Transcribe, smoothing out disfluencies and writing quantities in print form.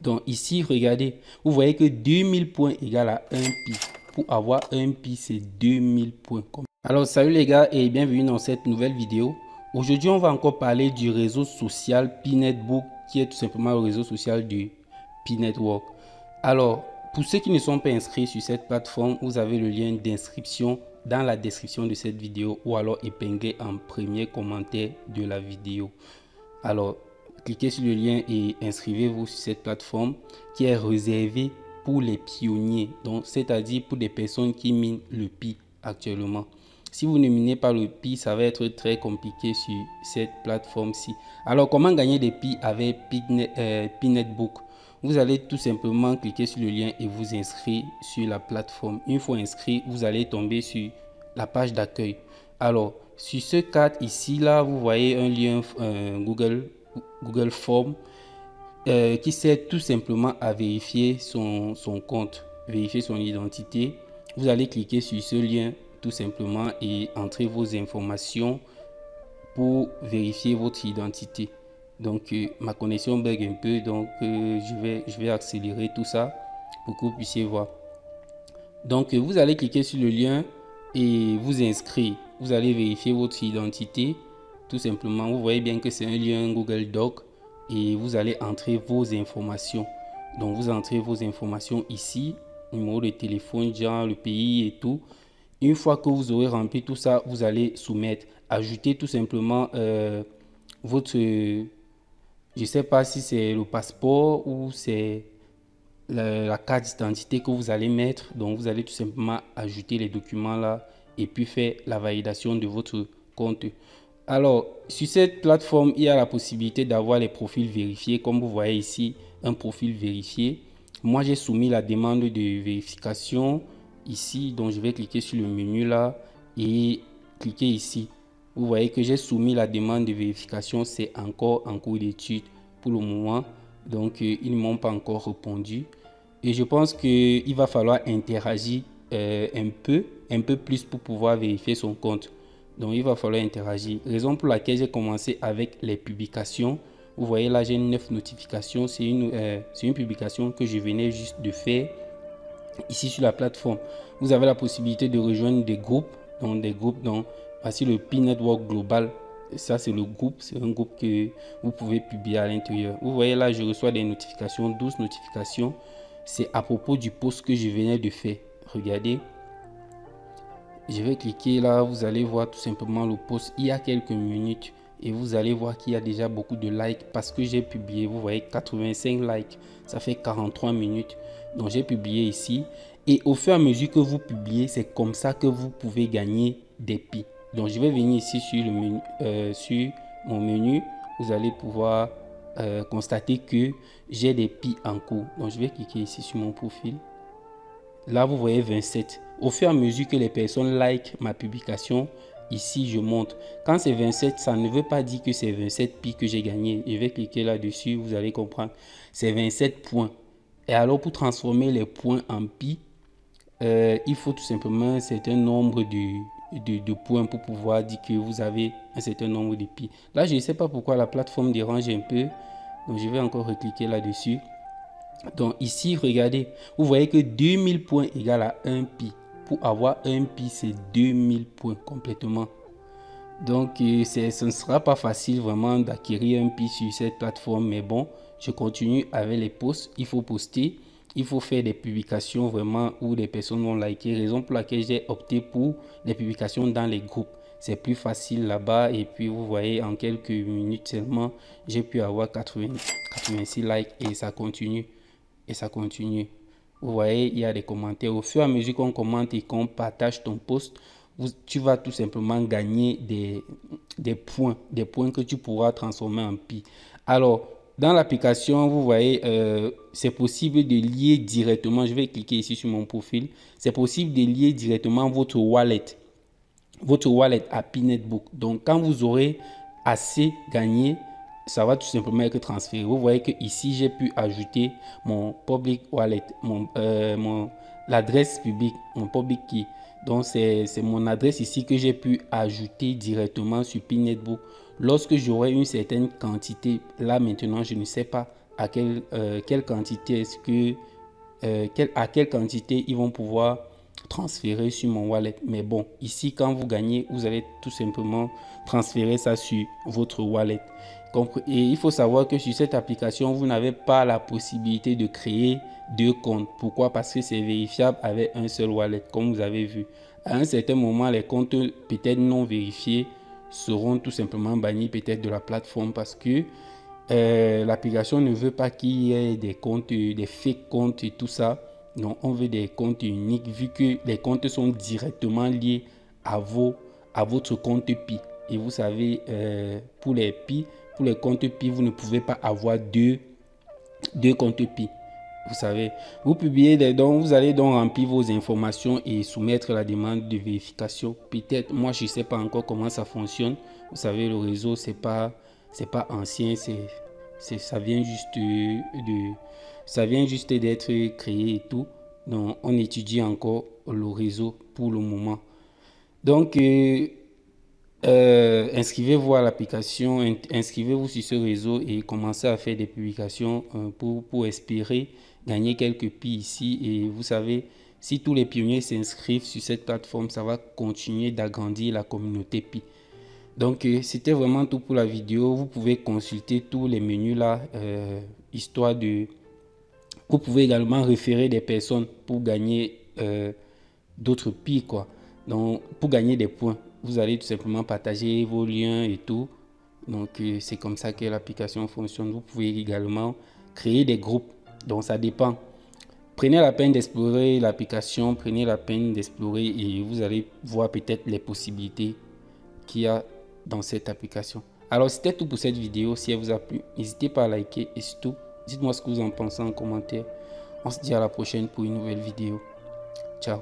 Donc ici, regardez, vous voyez que 2000 points égale à 1 pi. Pour avoir 1 pi, c'est 2000 points. Alors, salut les gars et bienvenue dans cette nouvelle vidéo. Aujourd'hui, on va encore parler du réseau social Pi-Netbook, qui est tout simplement le réseau social du Pi-Network. Alors, pour ceux qui ne sont pas inscrits sur cette plateforme, vous avez le lien d'inscription dans la description de cette vidéo ou alors épinglé en premier commentaire de la vidéo. Alors, cliquez sur le lien et inscrivez-vous sur cette plateforme qui est réservée pour les pionniers, donc c'est-à-dire pour des personnes qui minent le Pi actuellement. Si vous ne minez pas le Pi, ça va être très compliqué sur cette plateforme-ci. Alors, comment gagner des Pi avec Pi-Netbook? Vous allez tout simplement cliquer sur le lien et vous inscrire sur la plateforme. Une fois inscrit, vous allez tomber sur la page d'accueil. Alors, sur ce cadre ici, là, vous voyez un lien Google Form qui sert tout simplement à vérifier son compte, vérifier son identité. Vous allez cliquer sur ce lien tout simplement et entrer vos informations pour vérifier votre identité. Donc ma connexion bug un peu, donc je vais accélérer tout ça pour que vous puissiez voir. Donc vous allez cliquer sur le lien et vous inscrire. Vous allez vérifier votre identité tout simplement. Vous voyez bien que c'est un lien Google Doc et vous allez entrer vos informations. Donc vous entrez vos informations ici, numéro de téléphone, genre, le pays et tout. Une fois que vous aurez rempli tout ça, vous allez soumettre, ajouter tout simplement votre, je ne sais pas si c'est le passeport ou c'est la carte d'identité que vous allez mettre. Donc vous allez tout simplement ajouter les documents là et puis faire la validation de votre compte. Alors sur cette plateforme, il y a la possibilité d'avoir les profils vérifiés, comme vous voyez ici, un profil vérifié. Moi j'ai soumis la demande de vérification ici, donc je vais cliquer sur le menu là et cliquer ici. Vous voyez que j'ai soumis la demande de vérification, c'est encore en cours d'étude pour le moment, donc ils ne m'ont pas encore répondu et je pense qu'il va falloir interagir un peu plus pour pouvoir vérifier son compte. Donc il va falloir interagir, raison pour laquelle j'ai commencé avec les publications. Vous voyez là, j'ai 9 notifications, c'est une publication que je venais juste de faire ici sur la plateforme. Vous avez la possibilité de rejoindre des groupes, donc voici le Pi-Network Global. Ça c'est le groupe, c'est un groupe que vous pouvez publier à l'intérieur. Vous voyez là, je reçois des notifications, 12 notifications. C'est à propos du post que je venais de faire. Regardez, je vais cliquer là, vous allez voir tout simplement le post il y a quelques minutes et vous allez voir qu'il y a déjà beaucoup de likes parce que j'ai publié. Vous voyez 85 likes, ça fait 43 minutes. Donc j'ai publié ici et au fur et à mesure que vous publiez, c'est comme ça que vous pouvez gagner des Pi. Donc je vais venir ici sur le menu, sur mon menu, vous allez pouvoir constater que j'ai des Pi en cours. Donc je vais cliquer ici sur mon profil. Là, vous voyez 27. Au fur et à mesure que les personnes like ma publication, ici, je montre. Quand c'est 27, ça ne veut pas dire que c'est 27 pi que j'ai gagné. Je vais cliquer là-dessus, vous allez comprendre. C'est 27 points. Et alors, pour transformer les points en pi, il faut tout simplement un certain nombre de points pour pouvoir dire que vous avez un certain nombre de pi. Là, je ne sais pas pourquoi la plateforme dérange un peu. Donc, je vais encore recliquer là-dessus. Donc ici, regardez, vous voyez que 2000 points égale à 1 pi. Pour avoir 1 pi, c'est 2000 points complètement. Donc ce ne sera pas facile vraiment d'acquérir un pi sur cette plateforme. Mais bon, je continue avec les posts. Il faut poster, il faut faire des publications vraiment où les personnes vont liker. Raison pour laquelle j'ai opté pour les publications dans les groupes. C'est plus facile là-bas. Et puis vous voyez, en quelques minutes seulement, j'ai pu avoir 86 likes et ça continue. Et ça continue. Vous voyez, il y a des commentaires. Au fur et à mesure qu'on commente et qu'on partage ton post, tu vas tout simplement gagner des points que tu pourras transformer en pi. Alors, dans l'application, vous voyez, c'est possible de lier directement. Je vais cliquer ici sur mon profil. C'est possible de lier directement votre wallet à Pi-Netbook. Donc, quand vous aurez assez gagné, ça va tout simplement être transféré. Vous voyez que ici j'ai pu ajouter mon public wallet, l'adresse publique, mon public key. Donc c'est mon adresse ici que j'ai pu ajouter directement sur Pi-Netbook. Lorsque j'aurai une certaine quantité, là maintenant je ne sais pas à quelle quantité est-ce que à quelle quantité ils vont pouvoir transférer sur mon wallet. Mais bon, ici quand vous gagnez, vous allez tout simplement transférer ça sur votre wallet. Et il faut savoir que sur cette application, vous n'avez pas la possibilité de créer 2 comptes. Pourquoi? Parce que c'est vérifiable avec un seul wallet, comme vous avez vu. À un certain moment, les comptes peut-être non vérifiés seront tout simplement bannis peut-être de la plateforme, parce que l'application ne veut pas qu'il y ait des comptes, des fake comptes et tout ça. Donc on veut des comptes uniques, vu que les comptes sont directement liés à votre compte Pi. Et vous savez, pour les Pi, pour les comptes Pi, vous ne pouvez pas avoir deux comptes Pi. Vous savez, vous publiez des dons, vous allez donc remplir vos informations et soumettre la demande de vérification. Peut-être, moi je ne sais pas encore comment ça fonctionne. Vous savez, le réseau c'est pas ancien, ça vient juste d'être créé et tout. Donc on étudie encore le réseau pour le moment. Donc inscrivez-vous à l'application, inscrivez-vous sur ce réseau et commencez à faire des publications pour espérer gagner quelques Pi ici. Et vous savez, si tous les pionniers s'inscrivent sur cette plateforme, ça va continuer d'agrandir la communauté Pi. Donc c'était vraiment tout pour la vidéo. Vous pouvez consulter tous les menus là, histoire de... Vous pouvez également référer des personnes pour gagner d'autres Pi, quoi. Donc pour gagner des points, vous allez tout simplement partager vos liens et tout. Donc c'est comme ça que l'application fonctionne. Vous pouvez également créer des groupes. Donc ça dépend. Prenez la peine d'explorer l'application, prenez la peine d'explorer et vous allez voir peut-être les possibilités qu'il y a dans cette application. Alors c'était tout pour cette vidéo. Si elle vous a plu, n'hésitez pas à liker et surtout dites-moi ce que vous en pensez en commentaire. On se dit à la prochaine pour une nouvelle vidéo. Ciao.